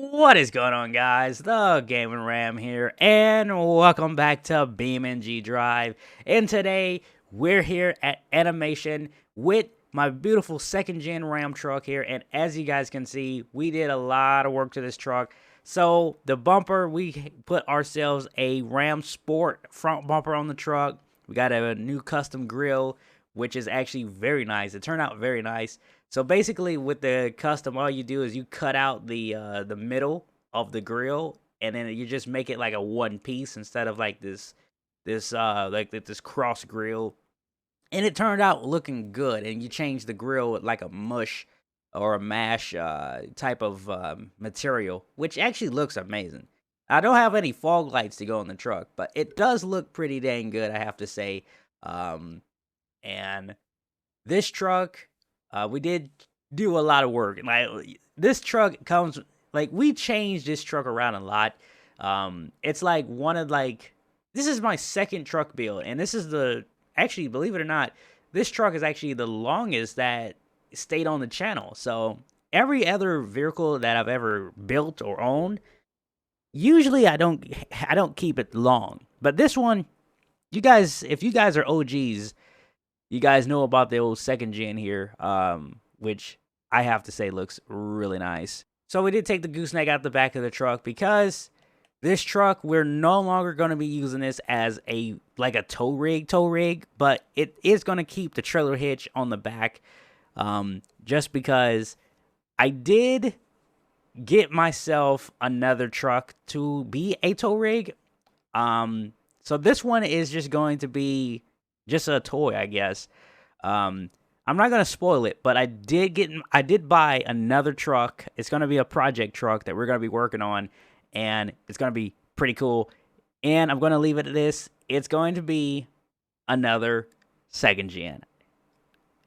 What is going on, guys? The Gaming Ram here, and welcome back to BeamNG Drive. And today, we're here at Animation with my beautiful second-gen Ram truck here. And as you guys can see, we did a lot of work to this truck. So, the bumper, we put ourselves a Ram Sport front bumper on the truck. We got a new custom grill, which is actually very nice. It turned out very nice. So basically, with the custom, all you do is you cut out the middle of the grill, and then you just make it like a one piece instead of like this cross grill. And it turned out looking good. And you change the grill with like a mush or a mash type of material, which actually looks amazing. I don't have any fog lights to go in the truck, but it does look pretty dang good, I have to say. And this truck, we did do a lot of work. Like, this truck comes, like, we changed this truck around a lot. It's like this is my second truck build, and this is actually, believe it or not, this truck is actually the longest that stayed on the channel. So every other vehicle that I've ever built or owned, usually I don't keep it long. But this one, if you guys are OGs, you guys know about the old second gen here, which I have to say looks really nice. So we did take the gooseneck out the back of the truck because this truck, we're no longer going to be using this as a tow rig, but it is going to keep the trailer hitch on the back, just because I did get myself another truck to be a tow rig. So this one is just going to be just a toy, I guess. I'm not gonna spoil it, but I did buy another truck. It's gonna be a project truck that we're gonna be working on, and it's gonna be pretty cool. And I'm gonna leave it at this: it's going to be another second gen.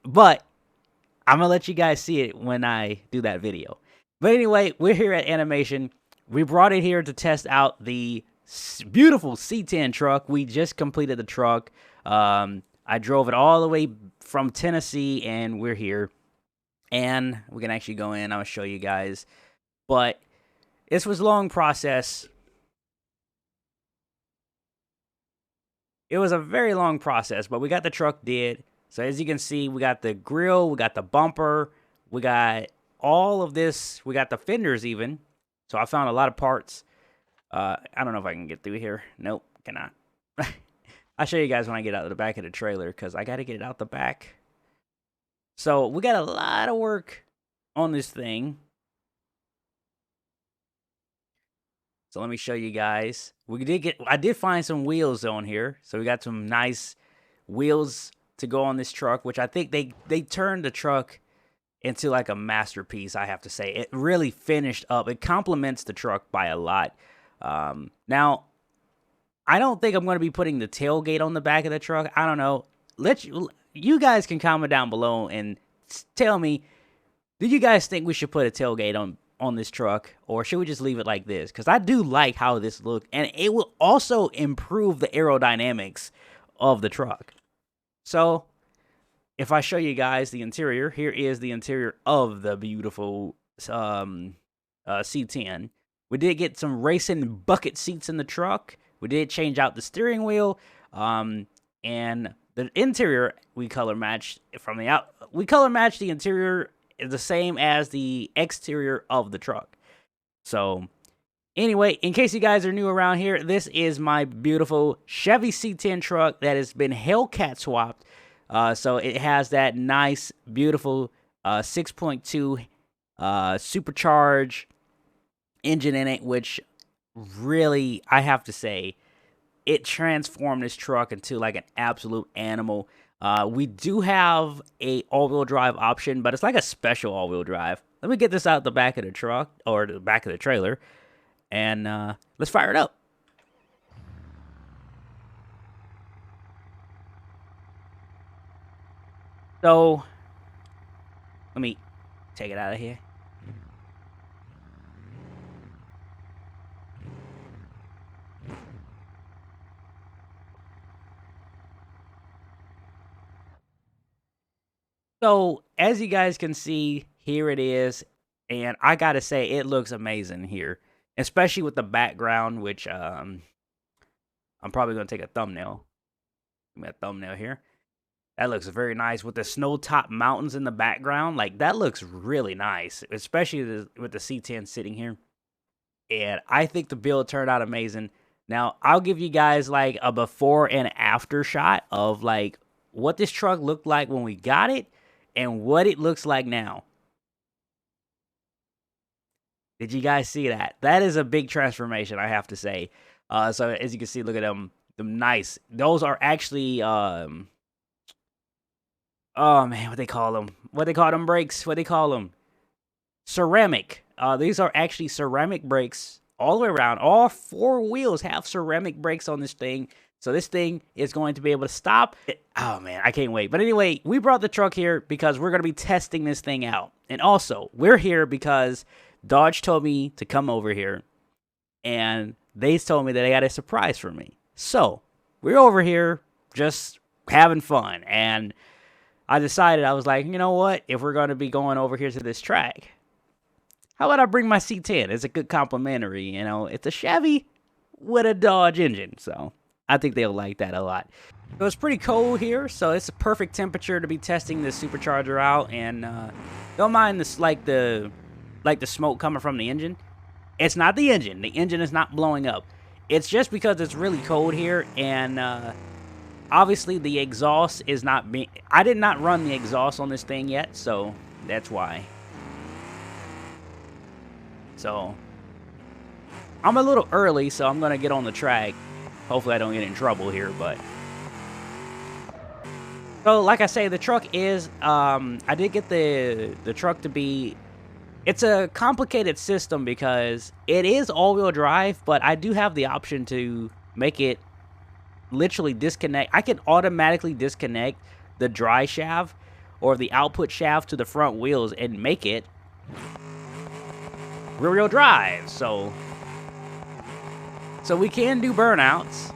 But I'm gonna let you guys see it when I do that video. But anyway, we're here at Animation. We brought it here to test out the beautiful C10 truck. We just completed the truck. I drove it all the way from Tennessee, and we're here. And we can actually go in. I'll show you guys. But this was a long process. It was a very long process, but we got the truck did. So as you can see, we got the grill, we got the bumper, we got all of this. We got the fenders even. So I found a lot of parts. I don't know if I can get through here. Nope, cannot. I'll show you guys when I get out of the back of the trailer, because I got to get it out the back. So we got a lot of work on this thing. So let me show you guys. I did find some wheels on here. So we got some nice wheels to go on this truck, which I think they turned the truck into like a masterpiece, I have to say. It really finished up. It complements the truck by a lot. Now, I don't think I'm going to be putting the tailgate on the back of the truck. I don't know. You guys can comment down below and tell me, do you guys think we should put a tailgate on this truck, or should we just leave it like this? Because I do like how this looks, and it will also improve the aerodynamics of the truck. So, if I show you guys the interior, here is the interior of the beautiful C10. We did get some racing bucket seats in the truck. We did change out the steering wheel, and the interior we color matched from the out. We color matched the interior the same as the exterior of the truck. So, anyway, in case you guys are new around here, this is my beautiful Chevy C10 truck that has been Hellcat swapped. So it has that nice, beautiful 6.2 supercharged engine in it, which really, I have to say, it transformed this truck into like an absolute animal. We do have a all-wheel drive option, but it's like a special all-wheel drive. Let me get this out the back of the truck, or the back of the trailer, and let's fire it up. So, let me take it out of here. So, as you guys can see, here it is. And I gotta say, it looks amazing here, especially with the background, which I'm probably gonna take a thumbnail. Give me a thumbnail here. That looks very nice with the snow-topped mountains in the background. Like, that looks really nice, especially with the C10 sitting here. And I think the build turned out amazing. Now, I'll give you guys like a before and after shot of like what this truck looked like when we got it and what it looks like now. Did you guys see that? That is a big transformation, I have to say. So as you can see, look at them nice. Those are actually oh man, what they call them? What they call them brakes? What they call them? Ceramic. These are actually ceramic brakes all the way around. All four wheels have ceramic brakes on this thing. So this thing is going to be able to stop. Oh man, I can't wait. But anyway, we brought the truck here because we're going to be testing this thing out. And also, we're here because Dodge told me to come over here. And they told me that they had a surprise for me. So, we're over here just having fun. And I decided, I was like, you know what? If we're going to be going over here to this track, how about I bring my C10? It's a good complimentary, you know. It's a Chevy with a Dodge engine. So, I think they'll like that a lot. So, it's pretty cold here. So, it's a perfect temperature to be testing this supercharger out. And don't mind this, like the smoke coming from the engine. It's not the engine. The engine is not blowing up. It's just because it's really cold here, and obviously the exhaust is not being... I did not run the exhaust on this thing yet, so that's why. So, I'm a little early, so I'm going to get on the track. Hopefully I don't get in trouble here, but... So, like I say, the truck is... I did get the truck to be... It's a complicated system because it is all-wheel drive, but I do have the option to make it literally disconnect. I can automatically disconnect the dry shaft or the output shaft to the front wheels and make it rear-wheel drive. So we can do burnouts.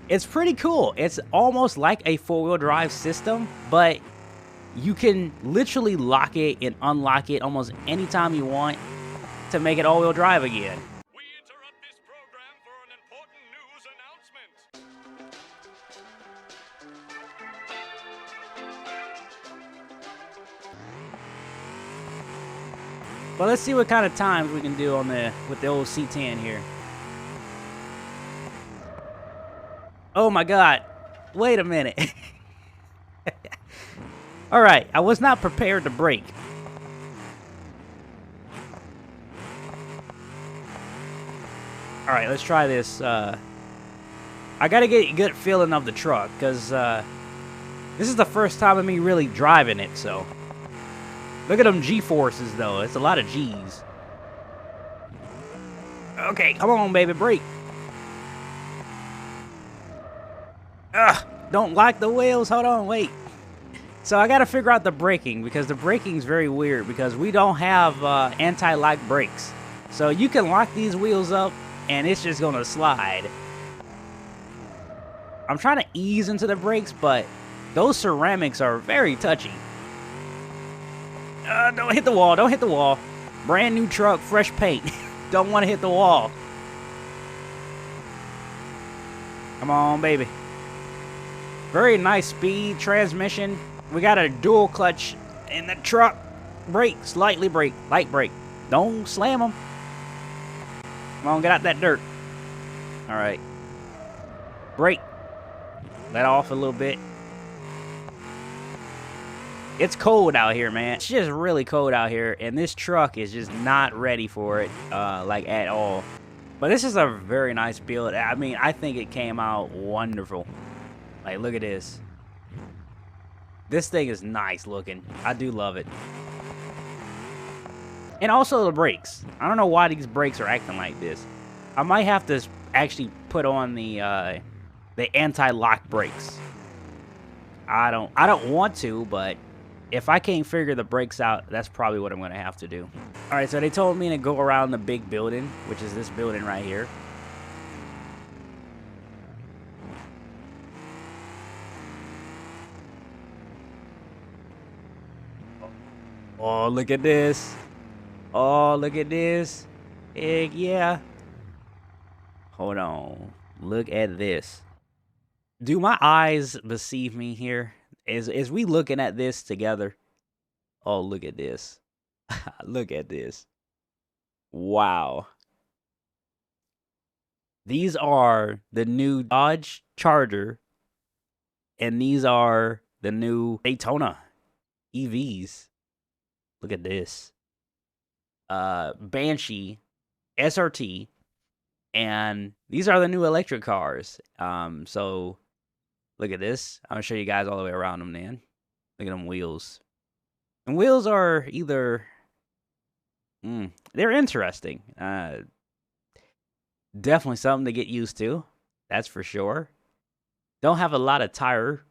It's pretty cool. It's almost like a four-wheel drive system, but you can literally lock it and unlock it almost anytime you want to make it all-wheel drive again. We interrupt this program for an important news announcement. But let's see what kind of times we can do on with the old C10 here. Oh my God! Wait a minute. All right, I was not prepared to brake. All right, let's try this. I gotta get a good feeling of the truck because this is the first time of me really driving it. So look at them G-forces though. It's a lot of G's. Okay, come on, baby, brake. Ugh, don't like the wheels. Hold on, wait. So I gotta figure out the braking because the braking's very weird because we don't have anti-lock brakes. So you can lock these wheels up and it's just gonna slide. I'm trying to ease into the brakes, but those ceramics are very touchy. Don't hit the wall, don't hit the wall. Brand new truck, fresh paint. Don't want to hit the wall. Come on, baby. Very nice speed, transmission. We got a dual clutch in the truck. Brake, slightly brake, light brake. Don't slam them. Come on, get out that dirt. All right. Brake. Let off a little bit. It's cold out here, man. It's just really cold out here, and this truck is just not ready for it, like at all. But this is a very nice build. I mean, I think it came out wonderful. Like, look at this. This thing is nice looking. I do love it. And also the brakes. I don't know why these brakes are acting like this. I might have to actually put on the anti-lock brakes. I don't want to, but if I can't figure the brakes out, that's probably what I'm going to have to do. All right, so they told me to go around the big building, which is this building right here. Oh, look at this. Oh, look at this. Heck yeah. Hold on. Look at this. Do my eyes deceive me here? Is we looking at this together? Oh, look at this. Look at this. Wow. These are the new Dodge Charger, and these are the new Daytona EVs. Look at this. Banshee, SRT, and these are the new electric cars. So look at this. I'm gonna show you guys all the way around them, man. Look at them wheels. And wheels are either they're interesting. Definitely something to get used to. That's for sure. Don't have a lot of tire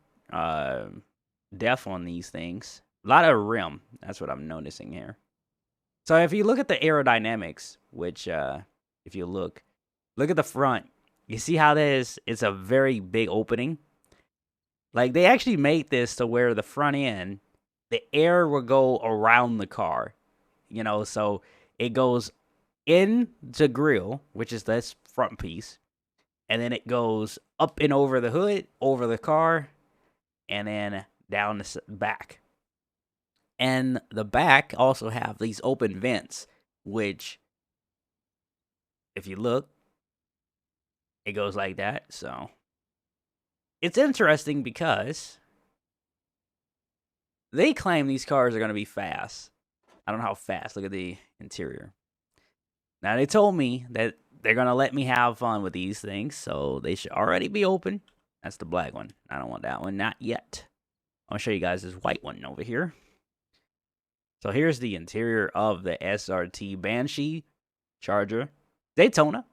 depth on these things. A lot of rim. That's what I'm noticing here. So if you look at the aerodynamics, which if you look at the front, you see how this it's a very big opening. Like they actually made this to where the front end, the air will go around the car. You know, so it goes in the grill, which is this front piece, and then it goes up and over the hood, over the car, and then down the back. And the back also have these open vents, which, if you look, it goes like that. So it's interesting because they claim these cars are going to be fast. I don't know how fast. Look at the interior. Now, they told me that they're going to let me have fun with these things, so they should already be open. That's the black one. I don't want that one. Not yet. I'll show you guys this white one over here. So here's the interior of the SRT Banshee Charger Daytona.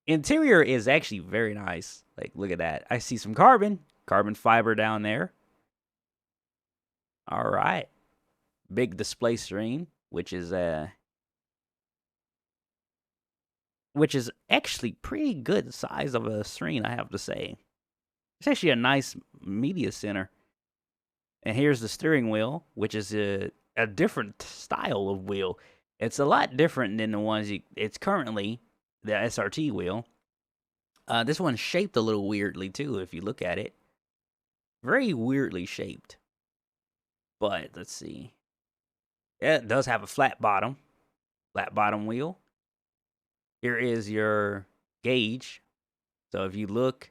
Interior is actually very nice. Like, look at that. I see some carbon fiber down there. All right. Big display screen, which is actually pretty good size of a screen, I have to say. It's actually a nice media center. And here's the steering wheel, which is a different style of wheel. It's a lot different than the ones it's currently the SRT wheel. This one's shaped a little weirdly too, if you look at it. Very weirdly shaped. But let's see. It does have a flat bottom wheel. Here is your gauge. So if you look,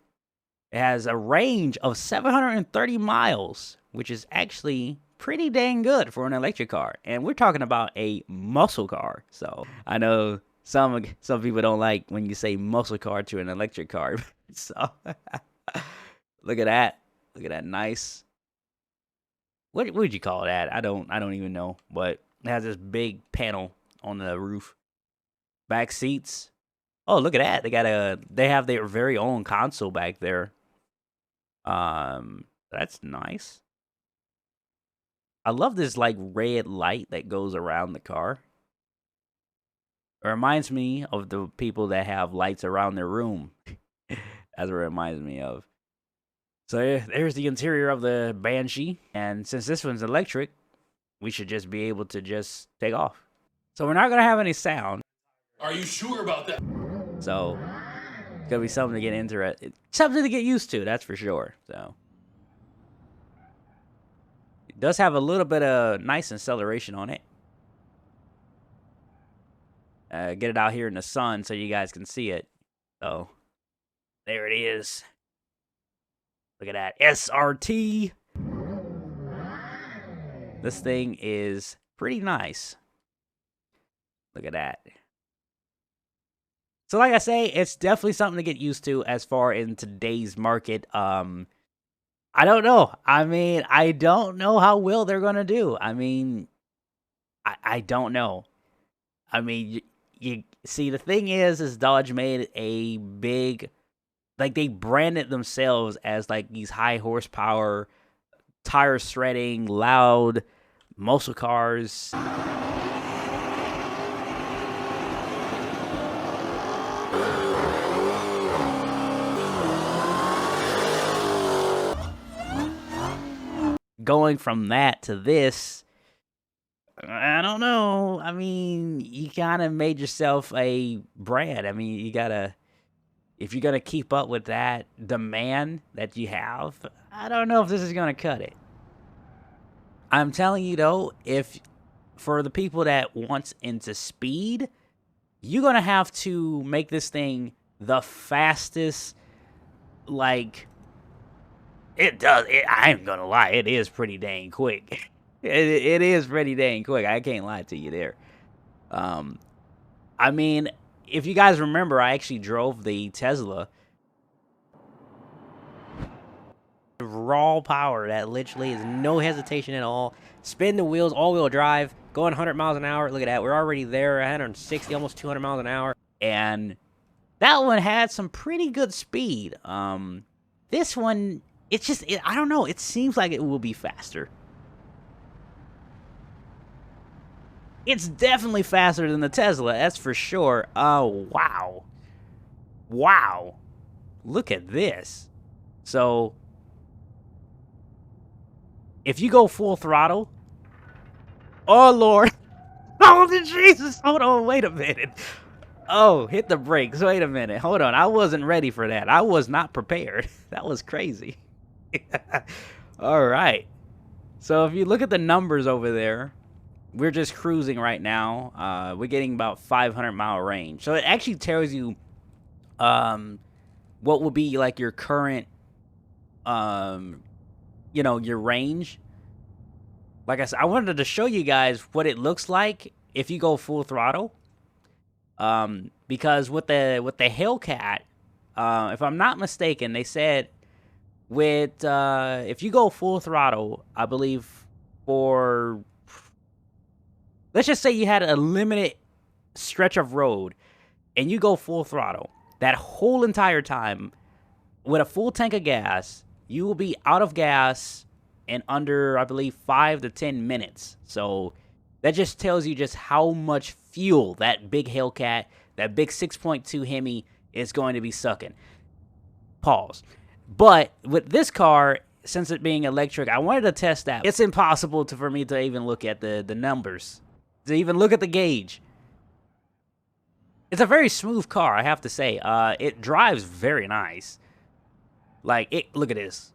it has a range of 730 miles, which is actually pretty dang good for an electric car. And we're talking about a muscle car. So I know some people don't like when you say muscle car to an electric car. So look at that. Look at that nice. What would you call that? I don't even know. But it has this big panel on the roof. Back seats. Oh, look at that. They have their very own console back there. That's nice. I love this like red light that goes around the car. It reminds me of the people that have lights around their room. That's what it reminds me of. So there's the interior of the Banshee. And since this one's electric, we should just be able to just take off. So we're not going to have any sound. Are you sure about that? So it's going to be something to get interested, something to get used to, that's for sure. So it does have a little bit of nice acceleration on it. Get it out here in the sun so you guys can see it. So there it is. Look at that SRT. This thing is pretty nice. Look at that. So like I say, it's definitely something to get used to as far in today's market. I don't know. I mean, I don't know how well they're going to do. I mean, I don't know. I mean, you see, the thing is Dodge made a big, like they branded themselves as like these high horsepower, tire shredding, loud muscle cars. Going from that to this, I don't know. I mean, you kind of made yourself a brand. I mean, you gotta, if you're gonna keep up with that demand that you have, I don't know if this is gonna cut it. I'm telling you though, if for the people that wants into speed, you're gonna have to make this thing the fastest. Like it does. I ain't gonna lie, it is pretty dang quick. It is pretty dang quick. I can't lie to you there. I mean, if you guys remember, I actually drove the Tesla. Raw power that literally is no hesitation at all. Spin the wheels, all-wheel drive, going 100 miles an hour. Look at that. We're already there, 160, almost 200 miles an hour. And that one had some pretty good speed. This one, it's just, I don't know. It seems like it will be faster. It's definitely faster than the Tesla, that's for sure. Oh, wow. Wow. Look at this. So, if you go full throttle... Oh, Lord. Oh, Jesus. Hold on, wait a minute. Oh, hit the brakes. Wait a minute. Hold on. I wasn't ready for that. I was not prepared. That was crazy. All right. So, if you look at the numbers over there... We're just cruising right now. We're getting about 500-mile range. So it actually tells you what will be like your current, your range. Like I said, I wanted to show you guys what it looks like if you go full throttle. Because with the Hellcat, if I'm not mistaken, they said with if you go full throttle, I believe for... Let's just say you had a limited stretch of road and you go full throttle. That whole entire time, with a full tank of gas, you will be out of gas in under, I believe, 5 to 10 minutes. So that just tells you just how much fuel that big Hellcat, that big 6.2 Hemi is going to be sucking. Pause. But with this car, since it being electric, I wanted to test that. It's impossible for me to even look at the numbers. To even look at the gauge. It's a very smooth car, I have to say. It drives very nice. Like, look at this.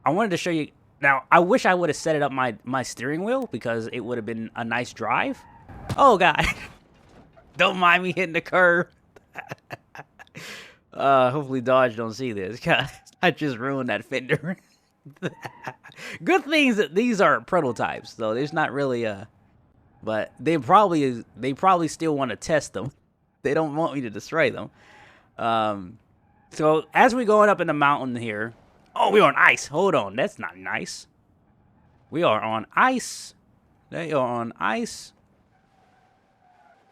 I wanted to show you. Now, I wish I would have set it up my steering wheel because it would have been a nice drive. Oh, God. Don't mind me hitting the curb. Hopefully Dodge don't see this. I just ruined that fender. Good things that these are prototypes, so there's not really a... But they probably still want to test them. They don't want me to destroy them. So as we're going up in the mountain here, oh, we're on ice. Hold on, that's not nice. We are on ice. They are on ice.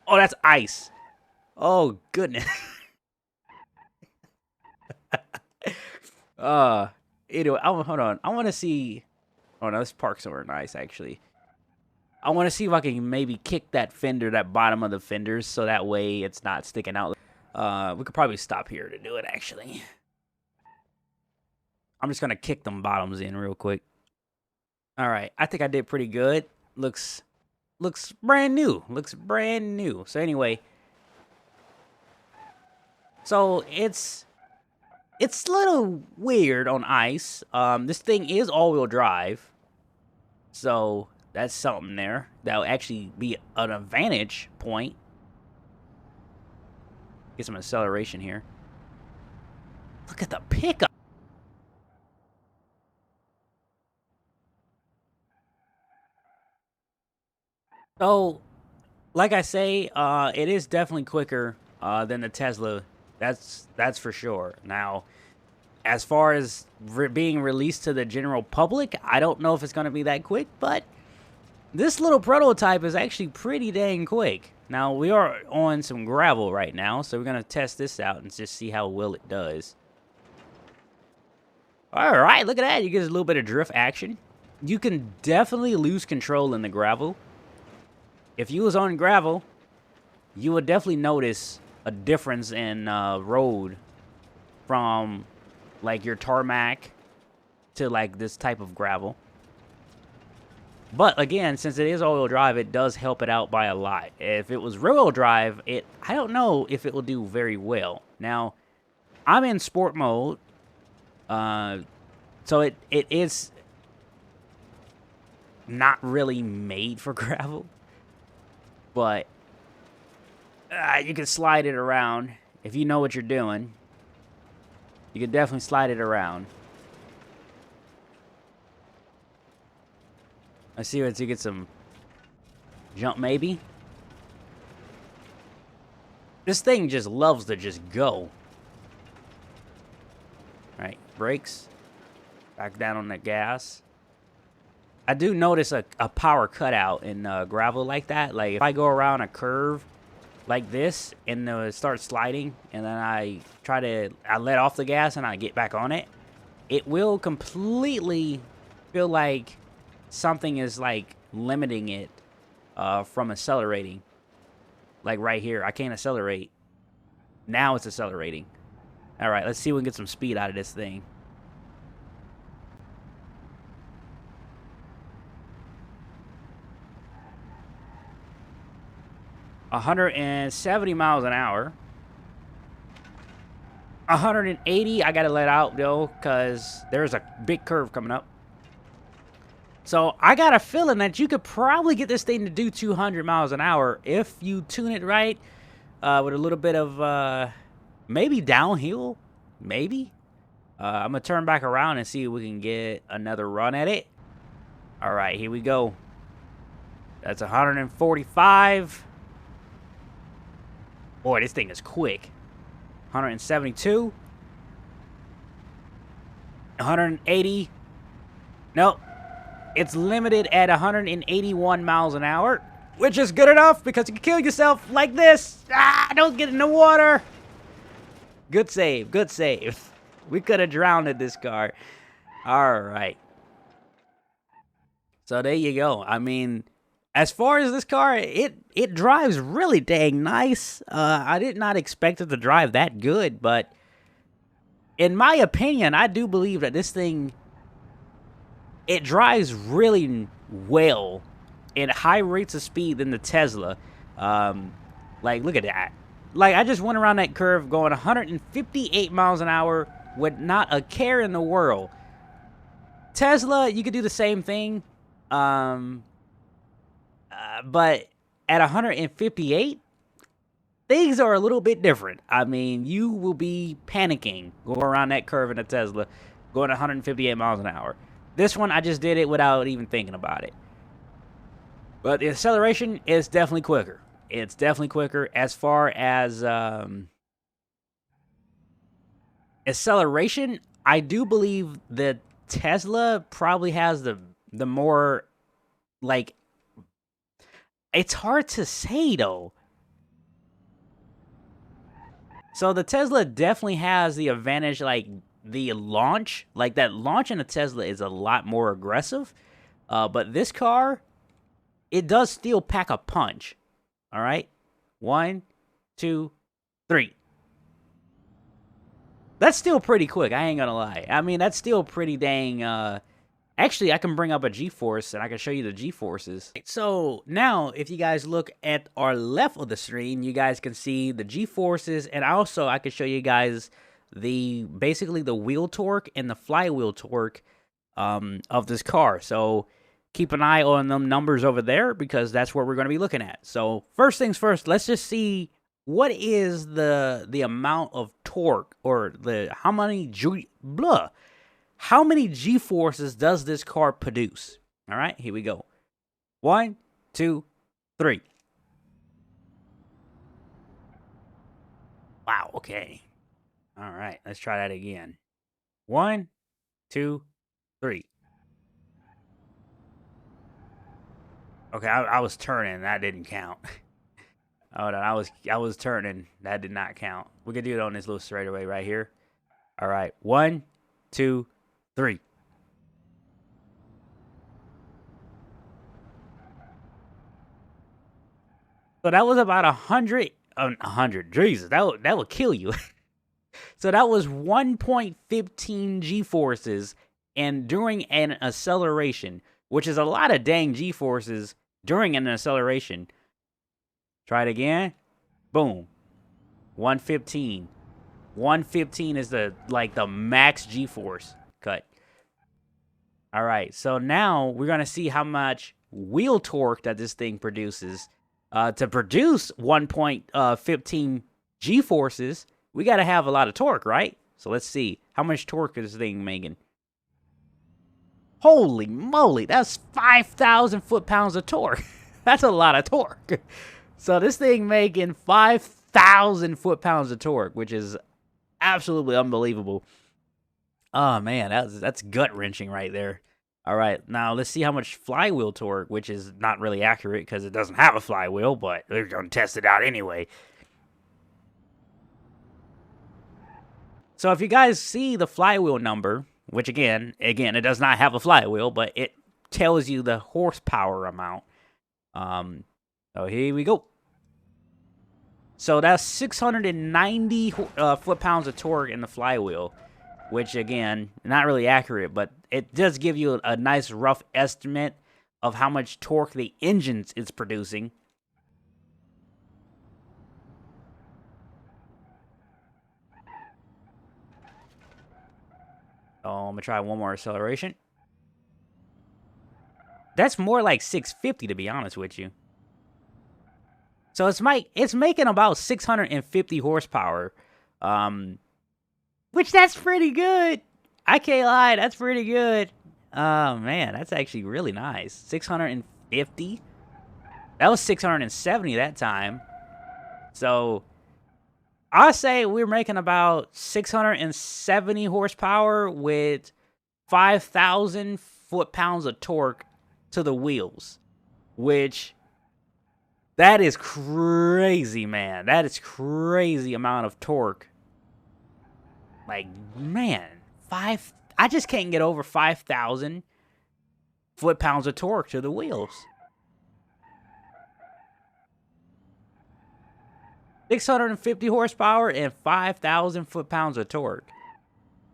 Oh, that's ice. Oh goodness. Anyway, hold on. I want to see. Oh no, this park somewhere nice actually. I want to see if I can maybe kick that fender, that bottom of the fenders, so that way it's not sticking out. We could probably stop here to do it, actually. I'm just going to kick them bottoms in real quick. All right. I think I did pretty good. Looks brand new. Looks brand new. So anyway. So it's a little weird on ice. This thing is all-wheel drive. So... that's something there. That'll actually be an advantage point. Get some acceleration here. Look at the pickup. So, like I say, it is definitely quicker than the Tesla. That's for sure. Now, as far as being released to the general public, I don't know if it's going to be that quick, but this little prototype is actually pretty dang quick. Now, we are on some gravel right now, so we're going to test this out and just see how well it does. Alright, look at that. You get a little bit of drift action. You can definitely lose control in the gravel. If you was on gravel, you would definitely notice a difference in road from, like, your tarmac to, like, this type of gravel. But again, since it is all-wheel drive, it does help it out by a lot. If it was rear-wheel drive, I don't know if it will do very well. Now, I'm in sport mode, so it is not really made for gravel, but you can slide it around if you know what you're doing. You can definitely slide it around. Let's see if you get some jump, maybe. This thing just loves to just go. Right, brakes. Back down on the gas. I do notice a power cutout in gravel like that. Like, if I go around a curve like this and it starts sliding, and then I let off the gas and I get back on it, it will completely feel like something is, like, limiting it from accelerating. Like right here, I can't accelerate. Now it's accelerating. All right, let's see if we can get some speed out of this thing. $170 miles an hour. 180, I gotta let out though, because there's a big curve coming up. So I got a feeling that you could probably get this thing to do 200 miles an hour if you tune it right, with a little bit of maybe downhill, maybe. I'm gonna turn back around and see if we can get another run at it. All right, here we go. That's 145. Boy, this thing is quick. 172. 180. Nope. It's limited at 181 miles an hour, which is good enough because you can kill yourself like this. Ah, don't get in the water. Good save. Good save. We could have drowned in this car. All right. So there you go. I mean, as far as this car, it drives really dang nice. I did not expect it to drive that good, but in my opinion, I do believe that this thing, it drives really well at high rates of speed than the Tesla. Like, look at that. Like, I just went around that curve going 158 miles an hour with not a care in the world. Tesla, you could do the same thing. But at 158, things are a little bit different. I mean, you will be panicking going around that curve in a Tesla going 158 miles an hour. This one, I just did it without even thinking about it. But the acceleration is definitely quicker. It's definitely quicker. As far as acceleration, I do believe that Tesla probably has the more, like, it's hard to say though. So the Tesla definitely has the advantage, like the launch, like that launch in a Tesla is a lot more aggressive. But this car, it does still pack a punch. All right, 1, 2, 3. That's still pretty quick. I ain't gonna lie. I mean, that's still pretty dang. Actually, I can bring up a G-force and I can show you the G-forces. So now, if you guys look at our left of the screen, you guys can see the G-forces, and also I can show you guys basically the wheel torque and the flywheel torque of this car. So keep an eye on them numbers over there because that's what we're going to be looking at. So first things first, let's just see what is the amount of torque, or how many G-forces does this car produce? All right, here we go. 1, 2, 3. Wow, okay. All right, let's try that again. 1, 2, 3. Okay, I was turning. That didn't count. Hold on, I was turning. That did not count. We can do it on this little straightaway right here. All right, 1, 2, 3. So that was about 100. 100. Jesus, that would kill you. So that was 1.15 G-forces, and during an acceleration. which is a lot of dang G-forces during an acceleration. Try it again. Boom. 115. 115 is the max G-force cut. All right, so now we're gonna see how much wheel torque that this thing produces. To produce 1.15 G-forces, we gotta have a lot of torque, right? So let's see how much torque is this thing making. Holy moly, that's 5,000 foot-pounds of torque. That's a lot of torque. So this thing making 5,000 foot-pounds of torque, which is absolutely unbelievable. Oh man, that's gut-wrenching right there. All right, now let's see how much flywheel torque, which is not really accurate because it doesn't have a flywheel, but we're gonna test it out anyway. So if you guys see the flywheel number, which again, it does not have a flywheel, but it tells you the horsepower amount. So here we go. So that's 690 foot-pounds of torque in the flywheel, which again, not really accurate, but it does give you a nice rough estimate of how much torque the engine is producing. So I'm gonna try one more acceleration. That's more like 650 to be honest with you. So it's making about 650 horsepower, which that's pretty good. I can't lie, that's pretty good. Oh man, that's actually really nice. 650. That was 670 that time. So I say we're making about 670 horsepower with 5,000 foot-pounds of torque to the wheels, which that is crazy, man. That is crazy amount of torque. Like, man, I just can't get over 5,000 foot-pounds of torque to the wheels. 650 horsepower and 5,000 foot-pounds of torque.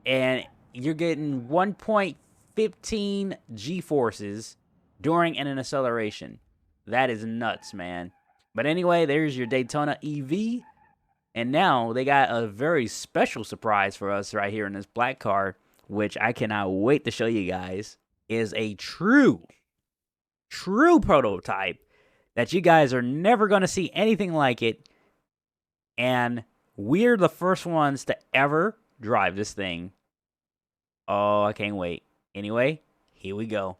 And you're getting 1.15 G-forces during an acceleration. That is nuts, man. But anyway, there's your Daytona EV. And now they got a very special surprise for us right here in this black car, which I cannot wait to show you guys, is a true prototype that you guys are never going to see anything like it. And we're the first ones to ever drive this thing. Oh, I can't wait. Anyway, here we go.